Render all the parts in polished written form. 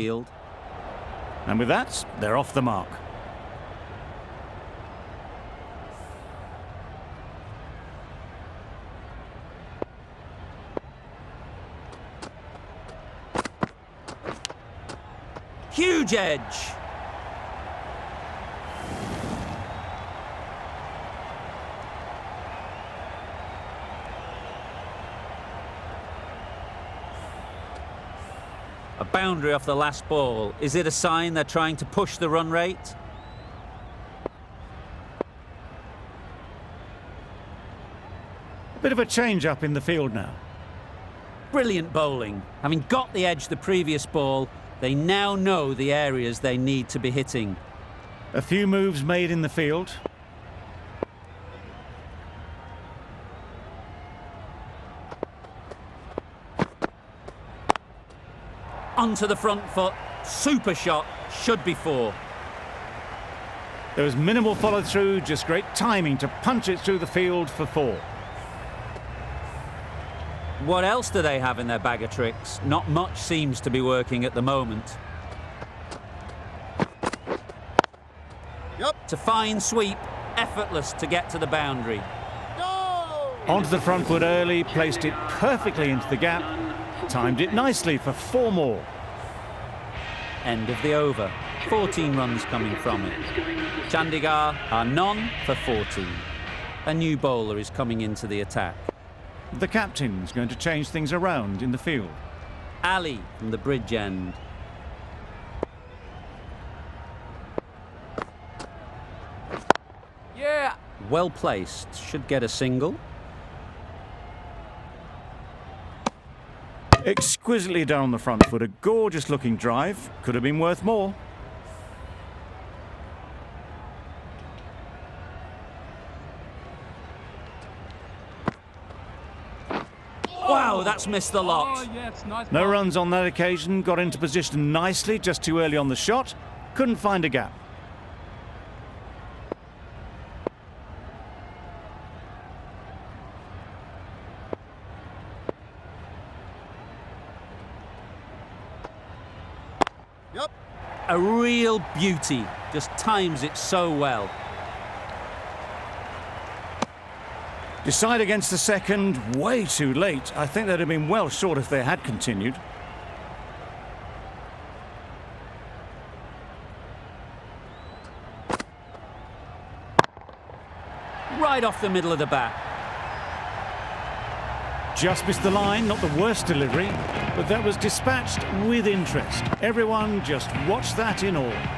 field. And with that, they're off the mark. Huge edge. A boundary off the last ball. Is it a sign they're trying to push the run rate? Bit of a change-up in the field now. Brilliant bowling. Having got the edge the previous ball, they now know the areas they need to be hitting. A few moves made in the field. Onto the front foot. Super shot. Should be 4. There was minimal follow-through, just great timing to punch it through the field for 4. What else do they have in their bag of tricks? Not much seems to be working at the moment. Yep. It's a fine sweep, effortless to get to the boundary. No! Onto the front foot early, placed it perfectly into the gap, timed it nicely for 4 more. End of the over. 14 runs coming from it. Chandigarh are none for 14. A new bowler is coming into the attack. The captain's going to change things around in the field. Ali from the bridge end. Yeah! Well placed. Should get a single. Exquisitely down the front foot, a gorgeous looking drive. Could have been worth more. Wow, that's missed the lot. Oh, yes, nice No ball. runs on that occasion, got into position nicely, just too early on the shot. Couldn't find a gap. Yep. A real beauty. Just times it so well. Decide against the second, way too late. I think they'd have been well short if they had continued. Right off the middle of the bat. Just missed the line, not the worst delivery, but that was dispatched with interest. Everyone just watched that in awe.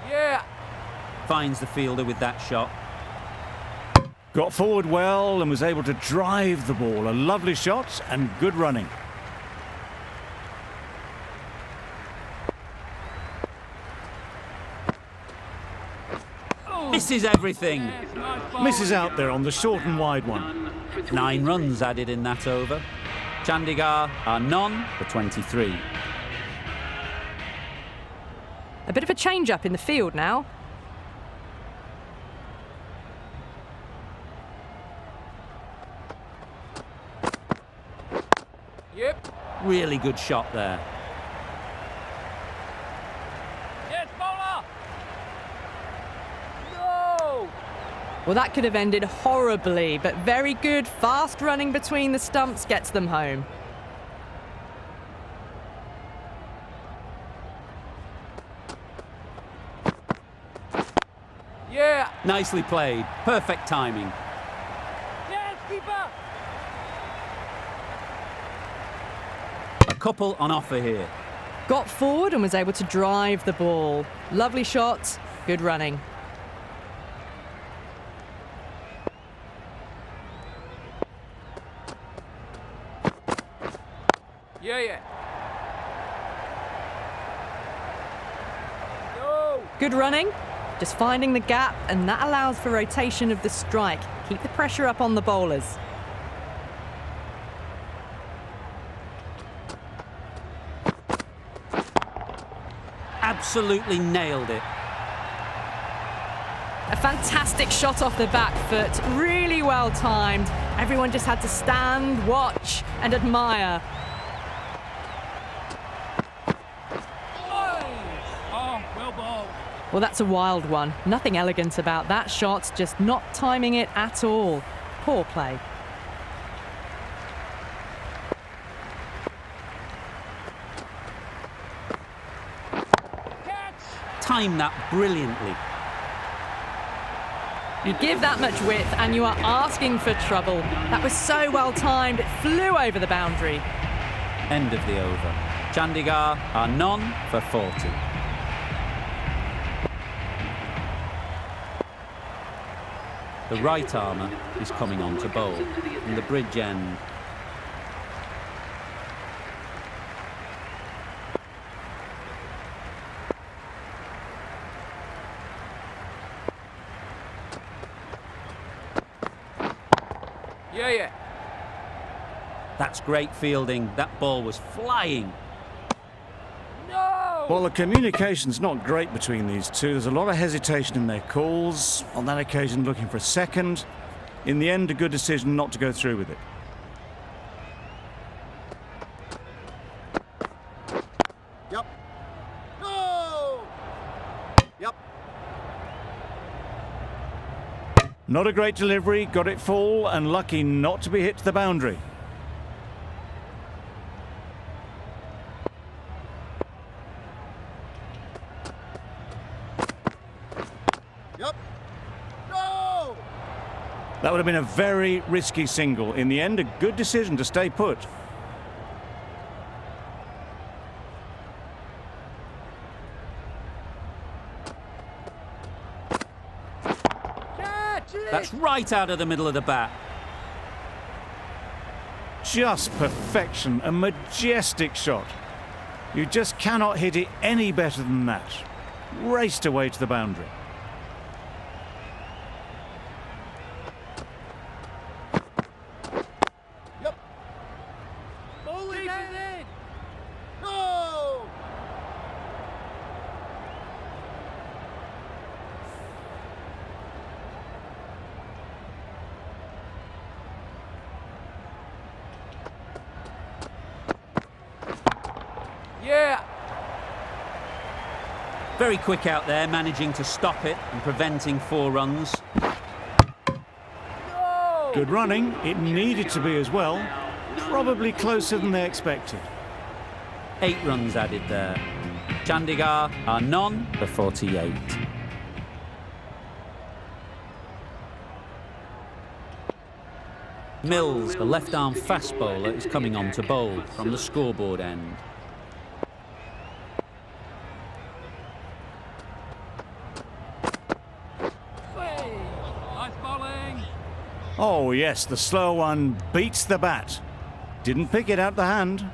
Yeah! Finds the fielder with that shot. Got forward well and was able to drive the ball. A lovely shot and good running. Misses everything. Yes, nice ball. Misses out there on the short and wide one. 9 runs added in that over. Chandigarh are none for 23. A bit of a change-up in the field now. Yep. Really good shot there. Yes, bowler! No! Well, that could have ended horribly, but very good, fast running between the stumps gets them home. Yeah! Nicely played. Perfect timing. Yes, keeper! A couple on offer here. Got forward and was able to drive the ball. Lovely shot, good running. Yeah. No! Good running, just finding the gap, and that allows for rotation of the strike. Keep the pressure up on the bowlers. Absolutely nailed it. A fantastic shot off the back foot, really well timed. Everyone just had to stand, watch, and admire. Oh, well ball. Well, that's a wild one. Nothing elegant about that shot, just not timing it at all. Poor play. Timed that brilliantly. You give that much width and you are asking for trouble. That was so well timed, it flew over the boundary. End of the over. Chandigarh are none for 40. The right armour is coming on to bowl from the bridge end. Yeah. That's great fielding. That ball was flying. No! Well, the communication's not great between these two. There's a lot of hesitation in their calls. On that occasion, looking for a second. In the end, a good decision not to go through with it. Yep. No! Yep. Not a great delivery, got it full and lucky not to be hit to the boundary. Yep. No! That would have been a very risky single. In the end, a good decision to stay put. Catch it! That's right out of the middle of the bat. Just perfection, a majestic shot. You just cannot hit it any better than that. Raced away to the boundary. Yep. Bowling it in! No! Yeah! Very quick out there, managing to stop it and preventing 4 runs. No! Good running, it needed to be as well. Probably closer than they expected. 8 runs added there. Chandigarh are none for 48. Mills, the left-arm fast bowler, is coming on to bowl from the scoreboard end. Hey, nice bowling! Oh yes, the slow one beats the bat. Didn't pick it out the hand.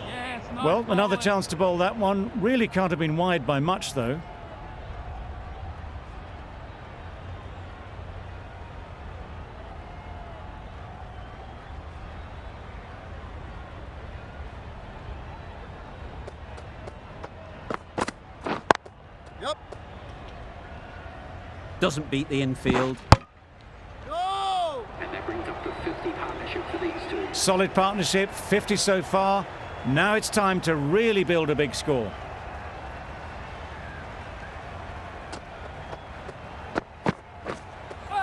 Yes, nice Well, another bowling. chance to bowl that one. Really can't have been wide by much though. Yep. Doesn't beat the infield. No! And that brings up the 50 partnership for these two. Solid partnership, 50 so far. Now it's time to really build a big score.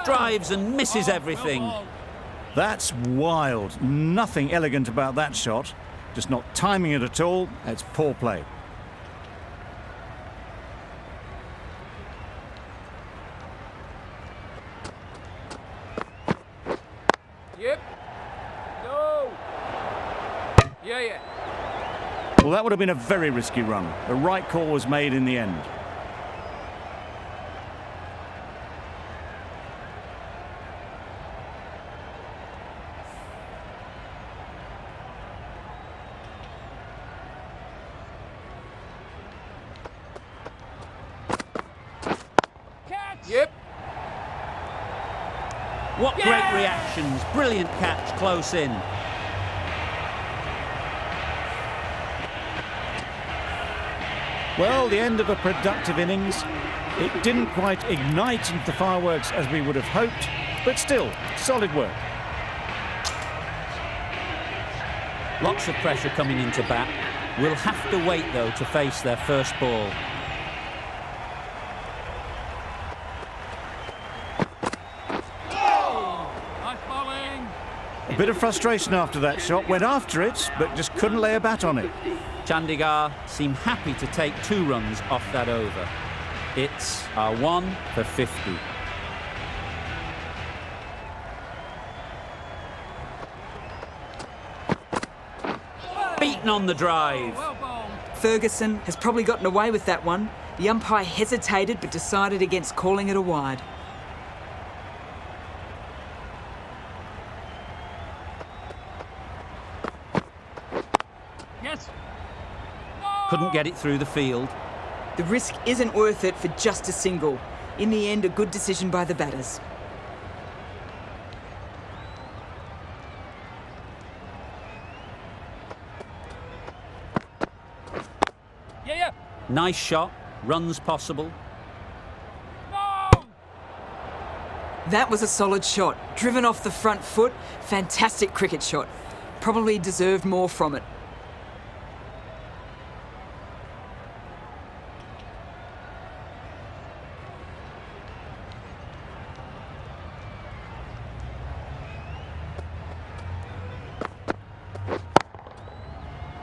Drives and misses everything. Well That's wild. Nothing elegant about that shot. Just not timing it at all. It's poor play. bowled. Yep. No! Yeah. Well, that would have been a very risky run. The right call was made in the end. Catch! Yep. What great reactions. Brilliant catch close in. Well, the end of a productive innings. It didn't quite ignite into the fireworks as we would have hoped, but still, solid work. Lots of pressure coming into bat. Will have to wait, though, to face their first ball. Nice bowling. A bit of frustration after that shot. Went after it, but just couldn't lay a bat on it. Chandigarh seem happy to take 2 runs off that over. It's a 1 for 50. Beaten on the drive. Well bowled. Ferguson has probably gotten away with that one. The umpire hesitated but decided against calling it a wide. Yes. Couldn't get it through the field. The risk isn't worth it for just a single. In the end, a good decision by the batters. Yeah. Nice shot. Runs possible. No. That was a solid shot. Driven off the front foot. Fantastic cricket shot. Probably deserved more from it.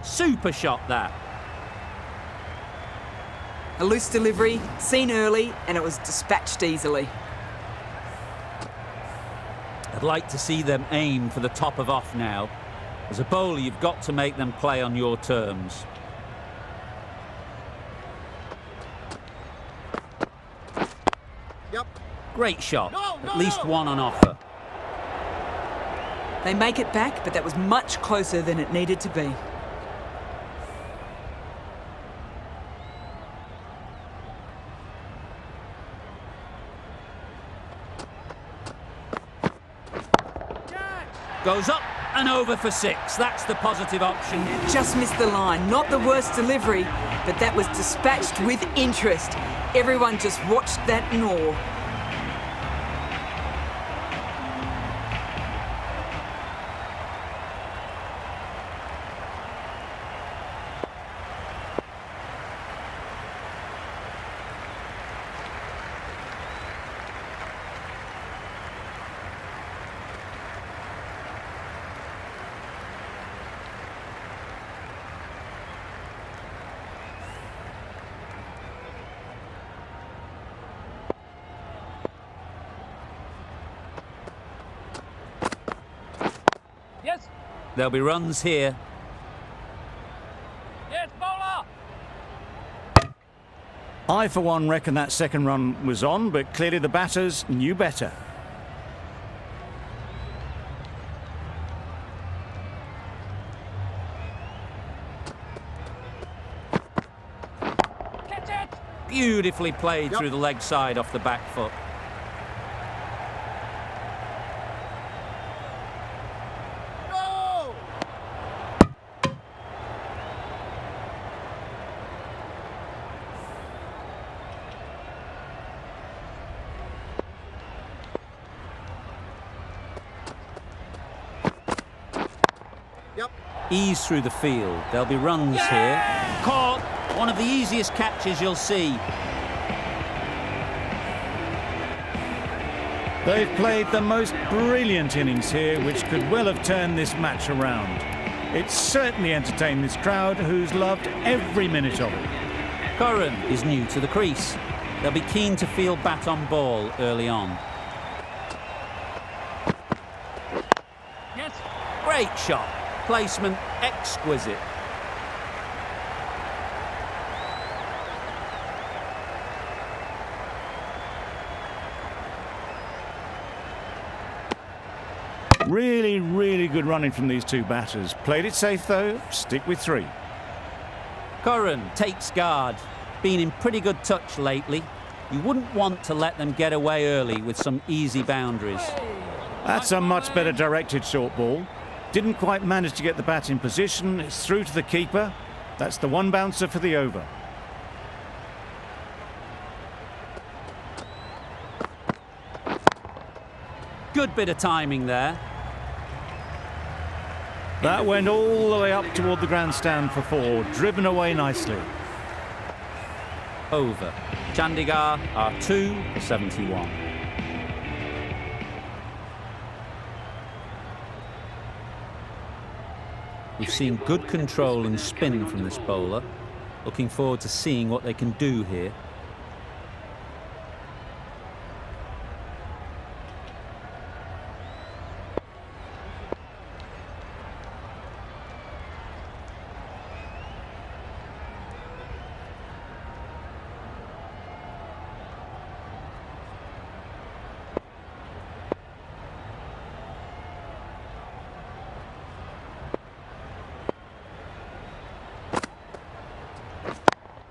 Super shot, that. A loose delivery, seen early, and it was dispatched easily. I'd like to see them aim for the top of off now. As a bowler, you've got to make them play on your terms. Yep. Great shot. No, At least one on offer. They make it back, but that was much closer than it needed to be. Goes up and over for 6. That's the positive option. Just missed the line. Not the worst delivery, but that was dispatched with interest. Everyone just watched that in awe. Yes. There'll be runs here. Yes, bowler. I, for one, reckon that second run was on, but clearly the batters knew better. Catch it. Beautifully played through the leg side off the back foot. No! Yep. Ease through the field. There'll be runs here. Caught. One of the easiest catches you'll see. They've played the most brilliant innings here, which could well have turned this match around. It's certainly entertained this crowd, who's loved every minute of it. Curran is new to the crease. They'll be keen to field bat on ball early on. Yes. Great shot. Placement exquisite. Really, really good running from these two batters. Played it safe, though. Stick with 3. Curran takes guard. Been in pretty good touch lately. You wouldn't want to let them get away early with some easy boundaries. Hey. That's a much better directed short ball. Didn't quite manage to get the bat in position. It's through to the keeper. That's the one bouncer for the over. Good bit of timing there. That went all the way up toward the grandstand for 4, driven away nicely. Over. Chandigarh are 2 for 71. We've seen good control and spin from this bowler. Looking forward to seeing what they can do here.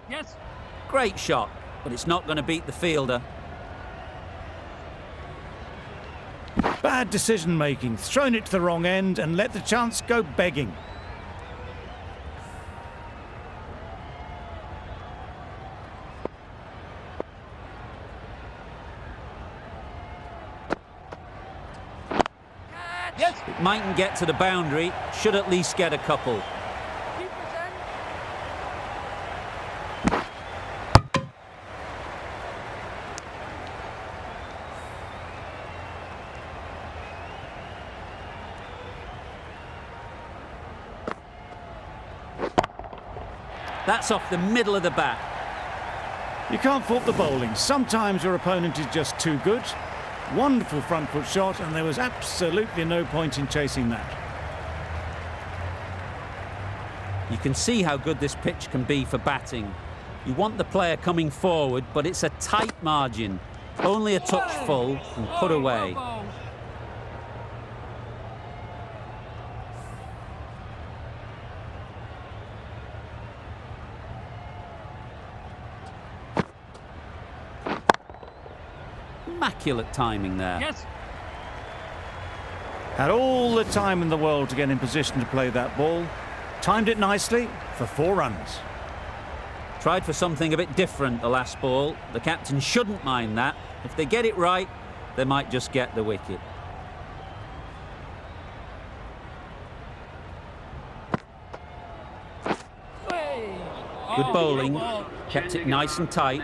Yes. Great shot, but it's not going to beat the fielder. Bad decision making, thrown it to the wrong end and let the chance go begging. Yes. It mightn't get to the boundary, should at least get a couple. Keep us in. That's off the middle of the bat. You can't fault the bowling. Sometimes your opponent is just too good. Wonderful front foot shot, and there was absolutely no point in chasing that. You can see how good this pitch can be for batting. You want the player coming forward, but it's a tight margin. Only a touch full and put away. Well bowled. Immaculate timing there. Yes. Had all the time in the world to get in position to play that ball. Timed it nicely for 4 runs. Tried for something a bit different the last ball. The captain shouldn't mind that. If they get it right, they might just get the wicket. Hey. Good Oh, bowling, well bowled. kept it nice and tight,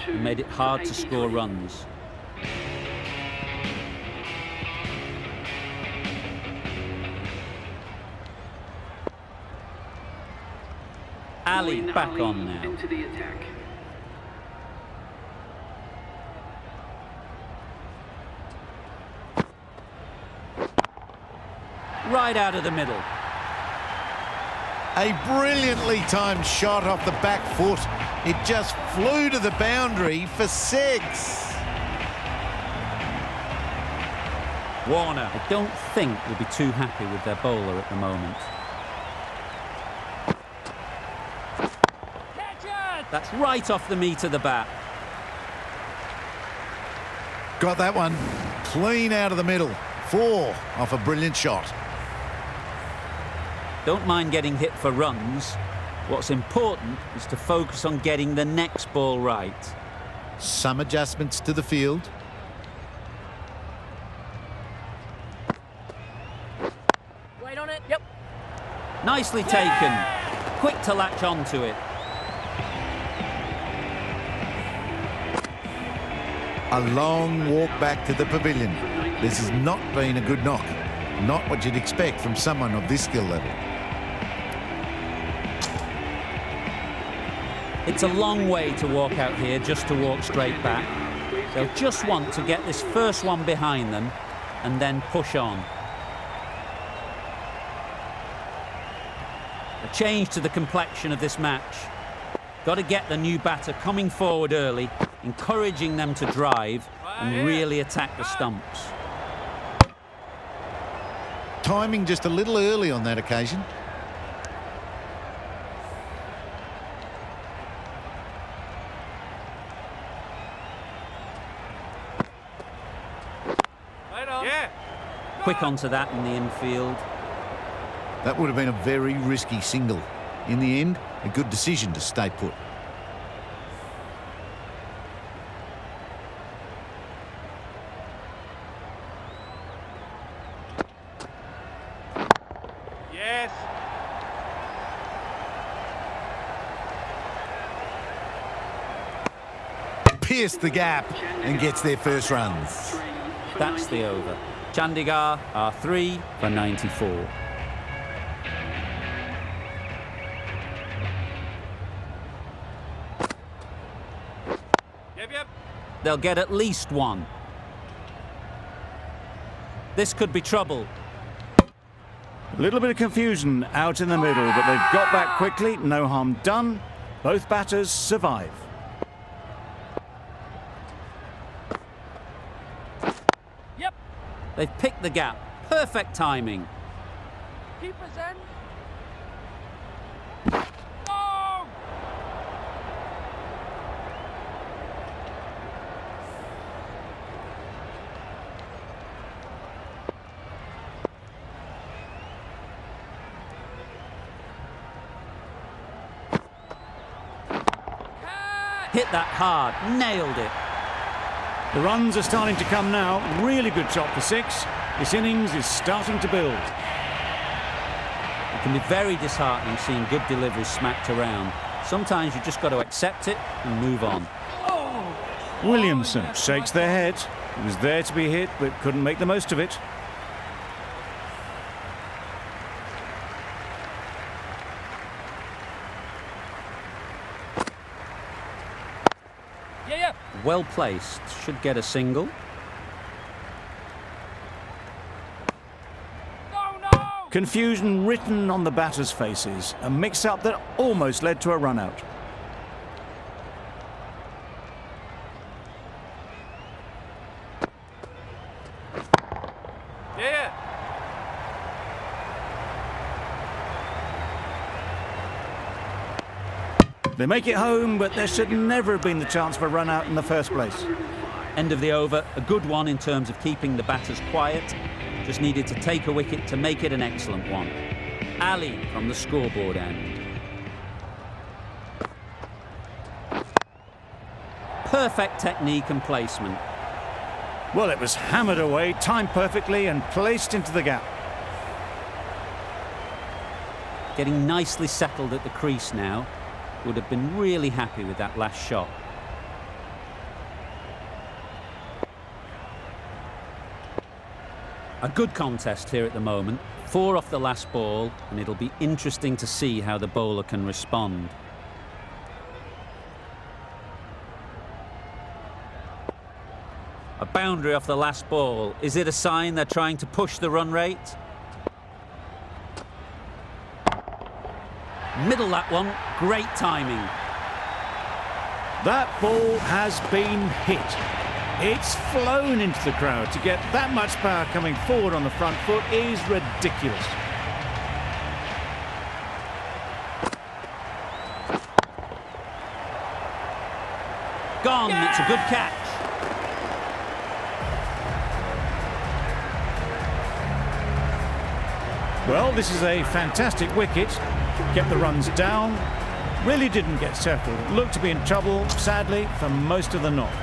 and made it hard to score runs. Ali back on now. Into the attack. Right out of the middle. A brilliantly timed shot off the back foot. It just flew to the boundary for 6. Warner, I don't think will be too happy with their bowler at the moment. Catch it. That's right off the meat of the bat. Got that one clean out of the middle. 4 off a brilliant shot. Don't mind getting hit for runs. What's important is to focus on getting the next ball right. Some adjustments to the field. Wait on it. Yep. Nicely taken. Quick to latch onto it. A long walk back to the pavilion. This has not been a good knock. Not what you'd expect from someone of this skill level. It's a long way to walk out here just to walk straight back. They'll just want to get this first one behind them and then push on. A change to the complexion of this match. Got to get the new batter coming forward early, encouraging them to drive and really attack the stumps. Timing just a little early on that occasion. Wait on. Yeah. Quick onto that in the infield. That would have been a very risky single. In the end, a good decision to stay put. Yes. Pierced the gap and gets their first runs. That's the over. Chandigarh are 3 for 94. Yep. They'll get at least one. This could be trouble. A little bit of confusion out in the middle, but they've got back quickly. No harm done. Both batters survive. Yep. They've picked the gap. Perfect timing. Keeper's end. Oh! Hit that hard. Nailed it. The runs are starting to come now. Really good shot for 6. This innings is starting to build. It can be very disheartening seeing good deliveries smacked around. Sometimes you just got to accept it and move on. Williamson shakes their head. He was there to be hit, but couldn't make the most of it. Yeah. Well placed. Should get a single. No! Confusion written on the batters' faces. A mix-up that almost led to a run-out. Yeah. They make it home, but there should never have been the chance for a run-out in the first place. End of the over. A good one in terms of keeping the batters quiet. Just needed to take a wicket to make it an excellent one. Ali from the scoreboard end. Perfect technique and placement. Well, it was hammered away, timed perfectly and placed into the gap. Getting nicely settled at the crease now. Would have been really happy with that last shot. A good contest here at the moment. 4 off the last ball, and it'll be interesting to see how the bowler can respond. A boundary off the last ball. Is it a sign they're trying to push the run rate? Middle that one. Great timing. That ball has been hit. It's flown into the crowd. To get that much power coming forward on the front foot is ridiculous. Gone. It's a good catch. Well, this is a fantastic wicket. Kept the runs down. Really didn't get settled. Looked to be in trouble, sadly, for most of the knock.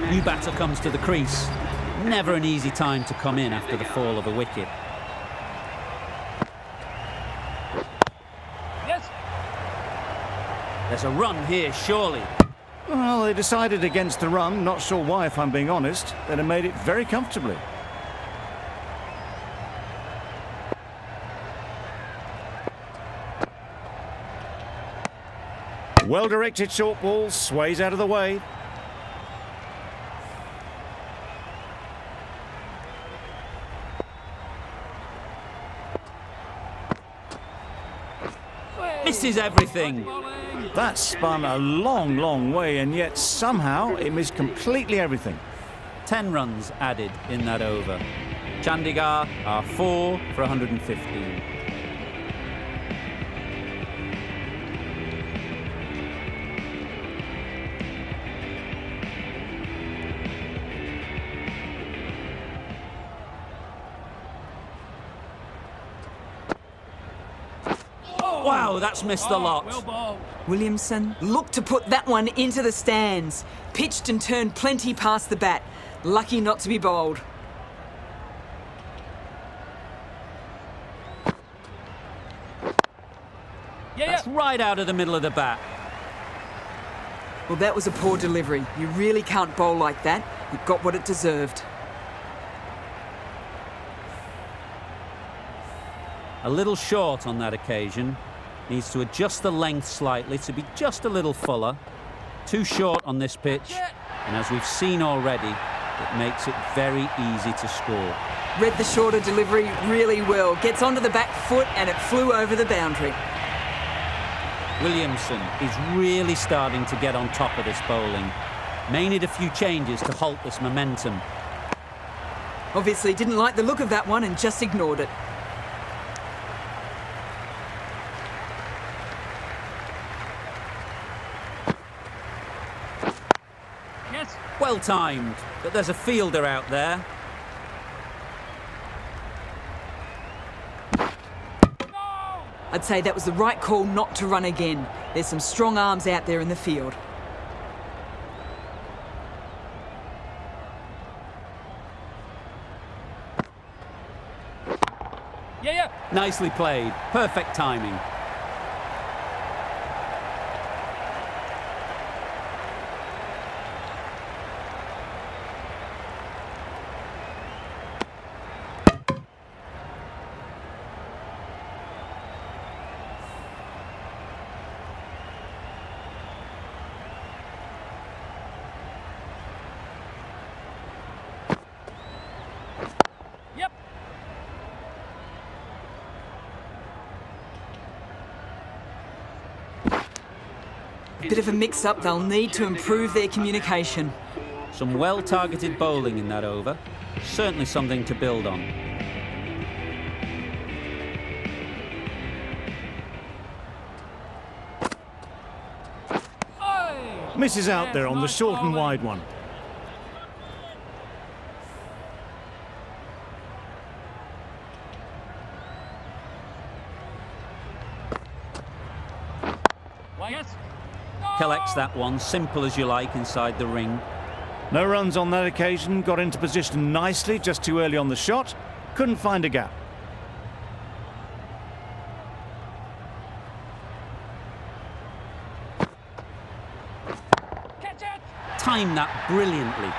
New batter comes to the crease. Never an easy time to come in after the fall of a wicket. Yes. There's a run here, surely. Well, they decided against the run. Not sure why, if I'm being honest. They'd have made it very comfortably. Well-directed short ball, sways out of the way. Misses everything. That spun a long, long way, and yet somehow it missed completely everything. 10 runs added in that over. Chandigarh are 4 for 115. Wow, that's missed a lot. Well bowled. Williamson looked to put that one into the stands. Pitched and turned plenty past the bat. Lucky not to be bowled. That's right out of the middle of the bat. Well, that was a poor delivery. You really can't bowl like that. It got what it deserved. A little short on that occasion. Needs to adjust the length slightly to be just a little fuller. Too short on this pitch. And as we've seen already, it makes it very easy to score. Read the shorter delivery really well. Gets onto the back foot and it flew over the boundary. Williamson is really starting to get on top of this bowling. May need a few changes to halt this momentum. Obviously didn't like the look of that one and just ignored it. Yes. Well timed, but there's a fielder out there. No! I'd say that was the right call not to run again. There's some strong arms out there in the field. Yeah. Nicely played. Perfect timing. Yep. Bit of a mix-up. They'll need to improve their communication. Some well-targeted bowling in that over. Certainly something to build on. Aye. Misses out there on the Nice short and bowling. wide one. Yes. Collects that one, simple as you like, inside the ring. No runs on that occasion, got into position nicely, just too early on the shot. Couldn't find a gap. Catch it. Timed that brilliantly.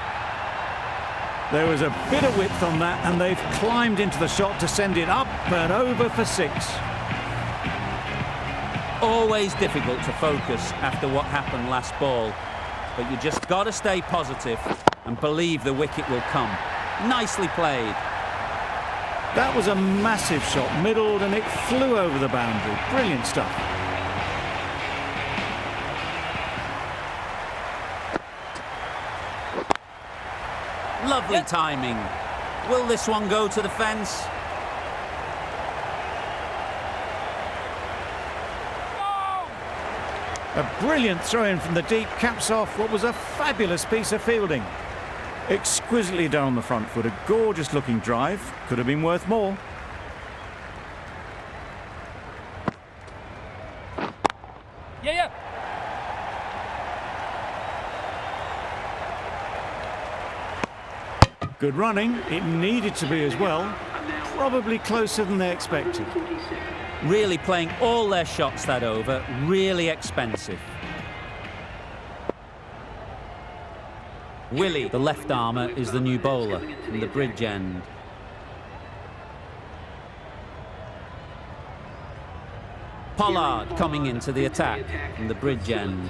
There was a bit of width on that, and they've climbed into the shot to send it up and over for 6. Always difficult to focus after what happened last ball, but you just got to stay positive and believe the wicket will come. Nicely played. That was a massive shot, middled, and it flew over the boundary. Brilliant stuff. Lovely timing. Will this one go to the fence? A brilliant throw-in from the deep caps off what was a fabulous piece of fielding. Exquisitely done on the front foot, a gorgeous-looking drive. Could have been worth more. Yeah. Good running. It needed to be as well. Probably closer than they expected. Really playing all their shots that over. Really expensive. Willie, the left armour, is the new bowler from the bridge end. Pollard coming into the attack from the bridge end.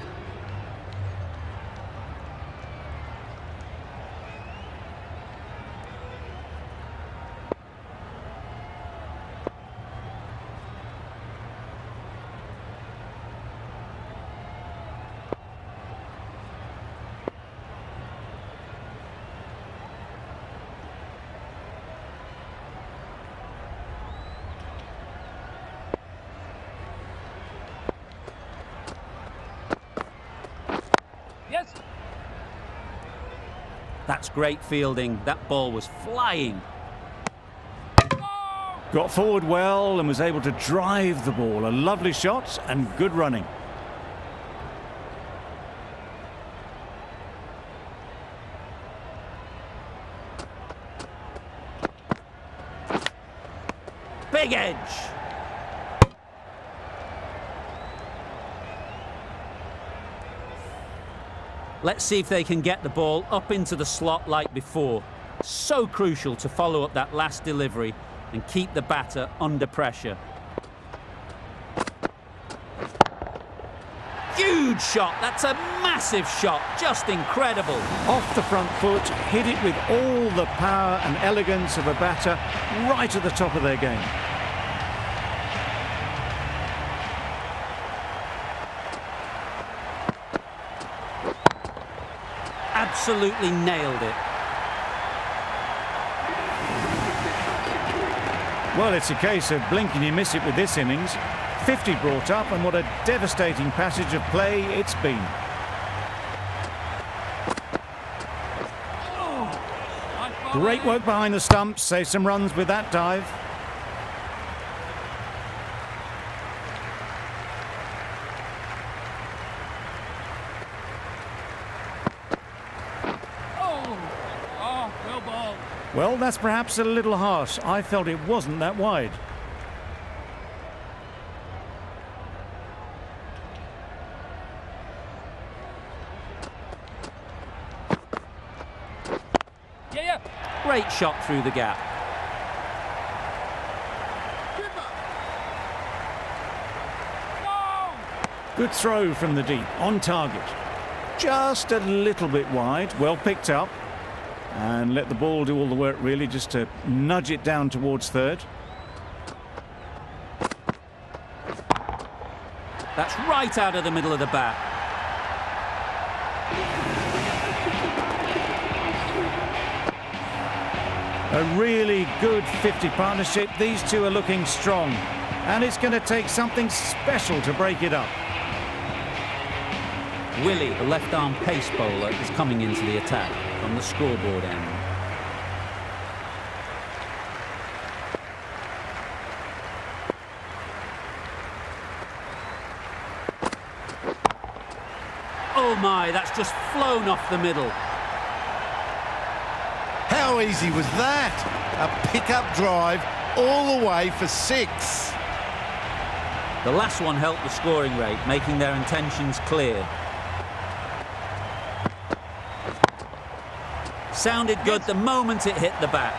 Yes. That's great fielding. That ball was flying. Got forward well and was able to drive the ball. A lovely shot and good running. Big edge. Let's see if they can get the ball up into the slot like before. So crucial to follow up that last delivery and keep the batter under pressure. Huge shot. That's a massive shot. Just incredible. Off the front foot, hit it with all the power and elegance of a batter right at the top of their game. Absolutely nailed it. Well, it's a case of blink and you miss it with this innings. 50 brought up, and what a devastating passage of play it's been. Great work behind the stumps, save some runs with that dive. Well ball. Well, that's perhaps a little harsh. I felt it wasn't that wide. Yeah. Great shot through the gap. No! Good throw from the deep, on target. Just a little bit wide, well picked up. And let the ball do all the work really, just to nudge it down towards third. That's right out of the middle of the bat. A really good 50 partnership. These two are looking strong. And it's going to take something special to break it up. Willie, the left-arm pace bowler, is coming into the attack from the scoreboard end. Oh my, that's just flown off the middle. How easy was that? A pickup drive all the way for 6. The last one helped the scoring rate, making their intentions clear. Sounded good the moment it hit the bat.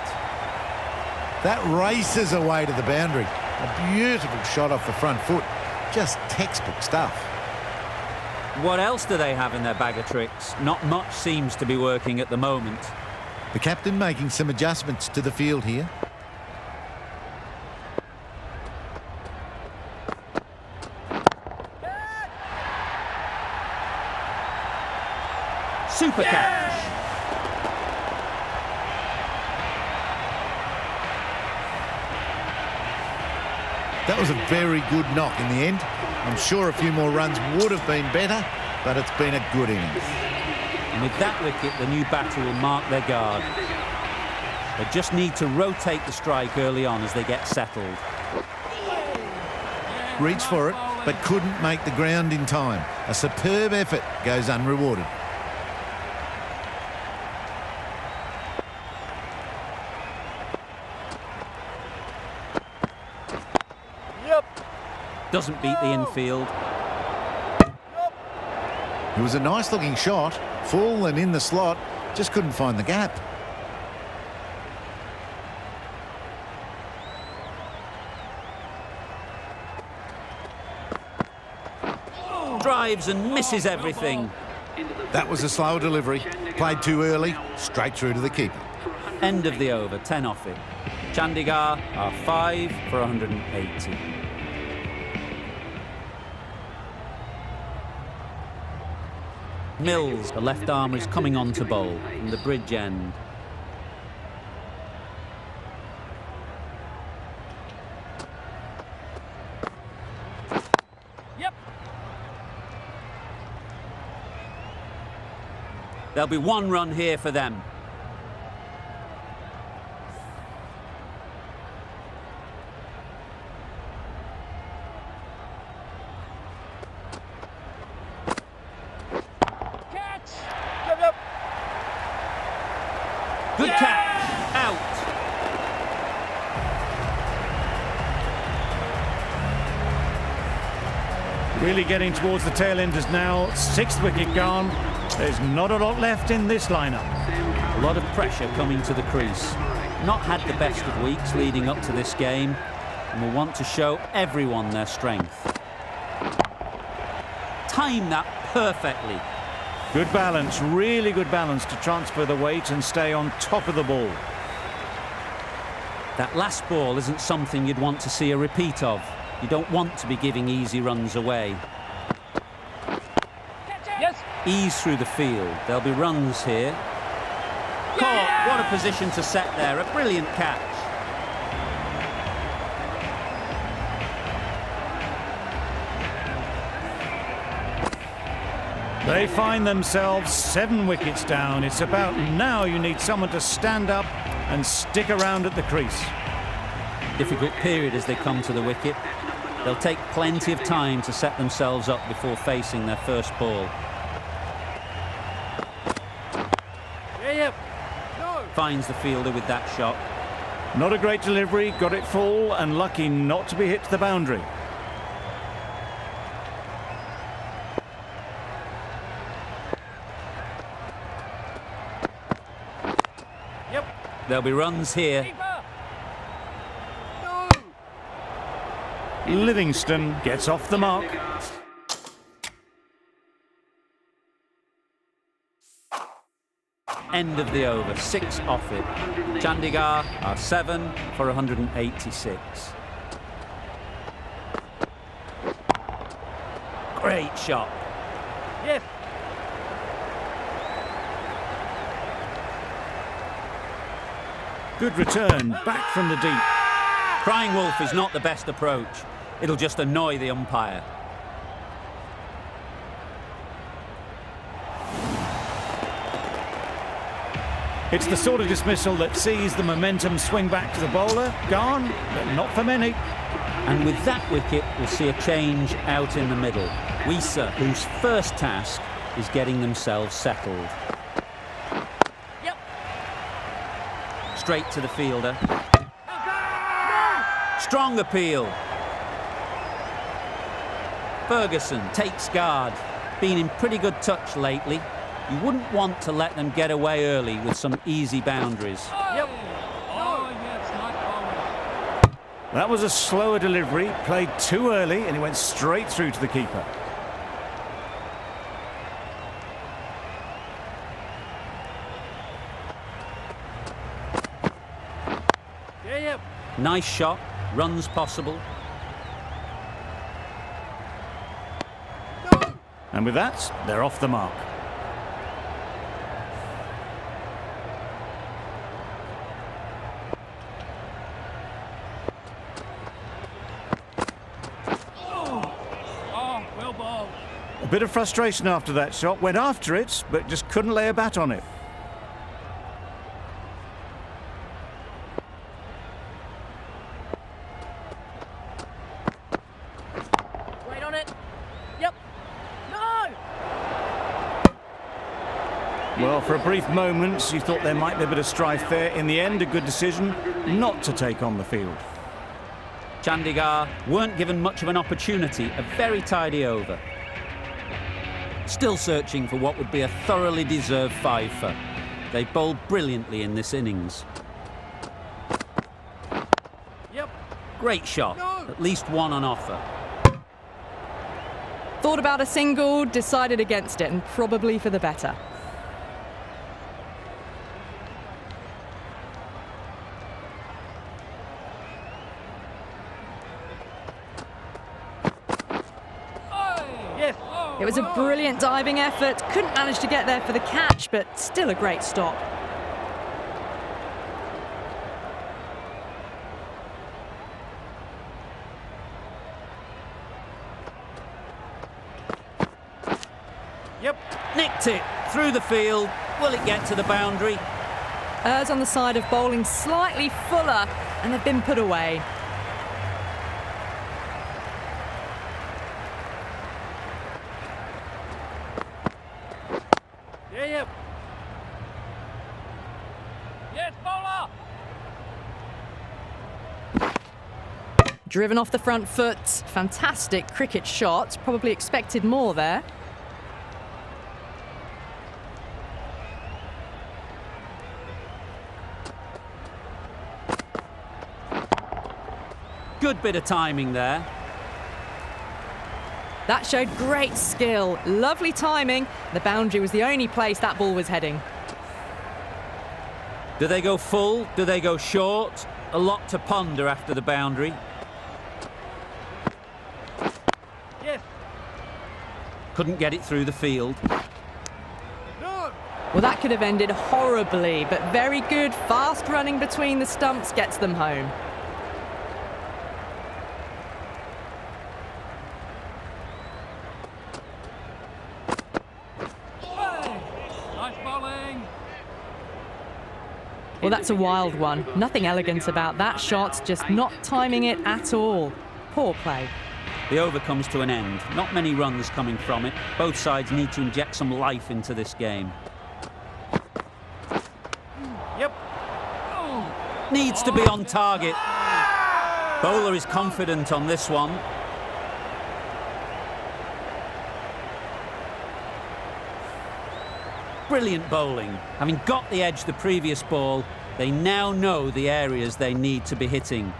That races away to the boundary. A beautiful shot off the front foot. Just textbook stuff. What else do they have in their bag of tricks? Not much seems to be working at the moment. The captain making some adjustments to the field here. Super catch. That was a very good knock in the end. I'm sure a few more runs would have been better, but it's been a good innings. And with that wicket, the new batter will mark their guard. They just need to rotate the strike early on as they get settled. Reached for it, but couldn't make the ground in time. A superb effort goes unrewarded. Doesn't beat the infield. It was a nice looking shot, full and in the slot, just couldn't find the gap. Drives and misses everything. That was a slow delivery, played too early, straight through to the keeper. End of the over, 10 off it. Chandigarh are 5 for 180. Mills, the left armer, is coming on to bowl from the bridge end. Yep. There'll be one run here for them. Really getting towards the tail enders now. 6th wicket gone. There's not a lot left in this lineup. A lot of pressure coming to the crease. Not had the best of weeks leading up to this game, and will want to show everyone their strength. Time that perfectly. Good balance, really good balance to transfer the weight and stay on top of the ball. That last ball isn't something you'd want to see a repeat of. You don't want to be giving easy runs away. Yes. Ease through the field. There'll be runs here. Caught. What a position to set there. A brilliant catch. They find themselves 7 wickets down. It's about now you need someone to stand up and stick around at the crease. Difficult period as they come to the wicket. They'll take plenty of time to set themselves up before facing their first ball. Yeah. Finds the fielder with that shot. Not a great delivery, got it full and lucky not to be hit to the boundary. Yep. There'll be runs here. Keeper. Livingston gets off the mark. End of the over, 6 off it. Chandigarh are 7 for 186. Great shot. Yes. Good return, back from the deep. Crying wolf is not the best approach. It'll just annoy the umpire. It's the sort of dismissal that sees the momentum swing back to the bowler. Gone, but not for many. And with that wicket, we'll see a change out in the middle. Weser, whose first task is getting themselves settled. Yep. Straight to the fielder. Strong appeal. Ferguson takes guard. Been in pretty good touch lately. You wouldn't want to let them get away early with some easy boundaries. Yep. Oh, yes, not bowling. That was a slower delivery, played too early, and he went straight through to the keeper. Yeah. Nice shot. Runs possible. And with that, they're off the mark. Oh, well bowled. A bit of frustration after that shot, went after it, but just couldn't lay a bat on it. Wait on it. Yep. No! Well, for a brief moment, you thought there might be a bit of strife there. In the end, a good decision not to take on the field. Chandigarh weren't given much of an opportunity. A very tidy over. Still searching for what would be a thoroughly deserved fifer. They bowled brilliantly in this innings. Yep. Great shot. At least one on offer. Thought about a single, decided against it, and probably for the better. Yes. It was a brilliant diving effort. Couldn't manage to get there for the catch, but still a great stop. Yep. Nicked it through the field. Will it get to the boundary? Errs on the side of bowling slightly fuller, and they've been put away. Yeah. Yes, bowler. Driven off the front foot. Fantastic cricket shot. Probably expected more there. Good bit of timing there. That showed great skill. Lovely timing. The boundary was the only place that ball was heading. Do they go full? Do they go short? A lot to ponder after the boundary. Yes. Couldn't get it through the field. No. Well, that could have ended horribly, but very good. Fast running between the stumps gets them home. Nice bowling. Well, that's a wild one. Nothing elegant about that shot, just not timing it at all. Poor play. The over comes to an end. Not many runs coming from it. Both sides need to inject some life into this game. Yep. Needs to be on target. Bowler is confident on this one. Brilliant bowling. Having got the edge the previous ball, they now know the areas they need to be hitting.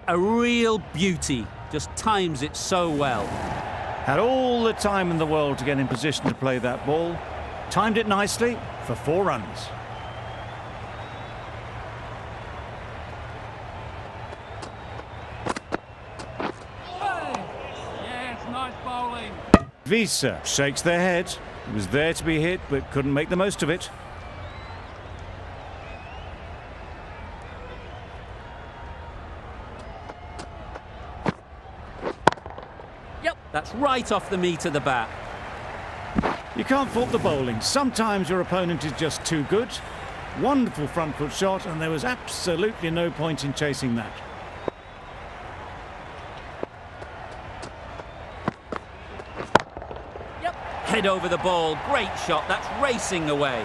A real beauty. Just times it so well. Had all the time in the world to get in position to play that ball. Timed it nicely for 4 runs. Yes, nice bowling. Visa shakes their head. It was there to be hit, but couldn't make the most of it. That's right off the meat of the bat. You can't fault the bowling. Sometimes your opponent is just too good. Wonderful front foot shot, and there was absolutely no point in chasing that. Head over the ball. Great shot. That's racing away.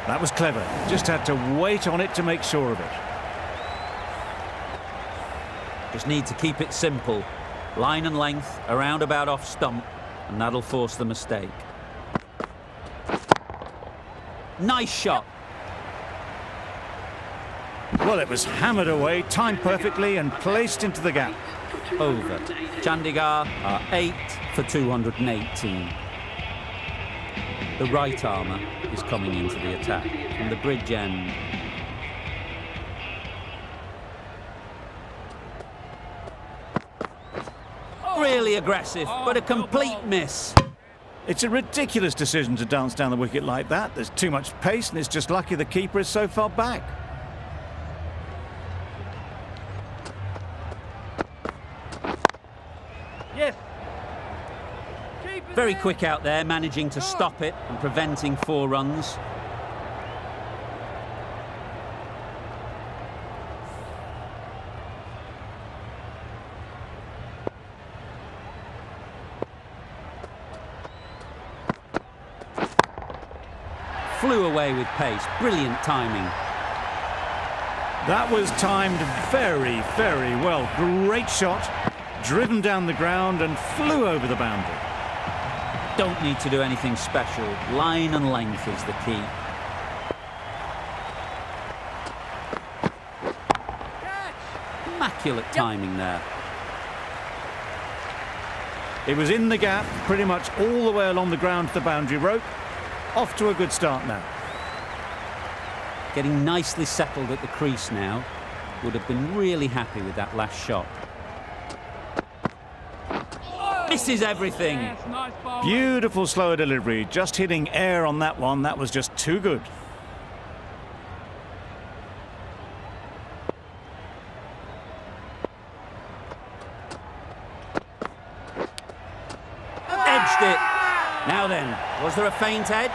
That was clever. Just had to wait on it to make sure of it. Just need to keep it simple. Line and length, around about off stump, and that'll force the mistake. Nice shot. Well, it was hammered away, timed perfectly, and placed into the gap. Over. Chandigarh are 8 for 218. The right armour is coming into the attack from the bridge end. Really aggressive, but a complete miss. It's a ridiculous decision to dance down the wicket like that. There's too much pace, and it's just lucky the keeper is so far back. Yes. Very quick out there, managing to stop it and preventing 4 runs. Flew away with pace. Brilliant timing. That was timed very, very well. Great shot, driven down the ground and flew over the boundary. Don't need to do anything special. Line and length is the key. Immaculate timing there. It was in the gap, pretty much all the way along the ground to the boundary rope. Off to a good start now. Getting nicely settled at the crease now. Would have been really happy with that last shot. Misses everything. Yes, nice bowling. Beautiful slower delivery, just hitting air on that one. That was just too good. Edged it. Now then, was there a feint edge?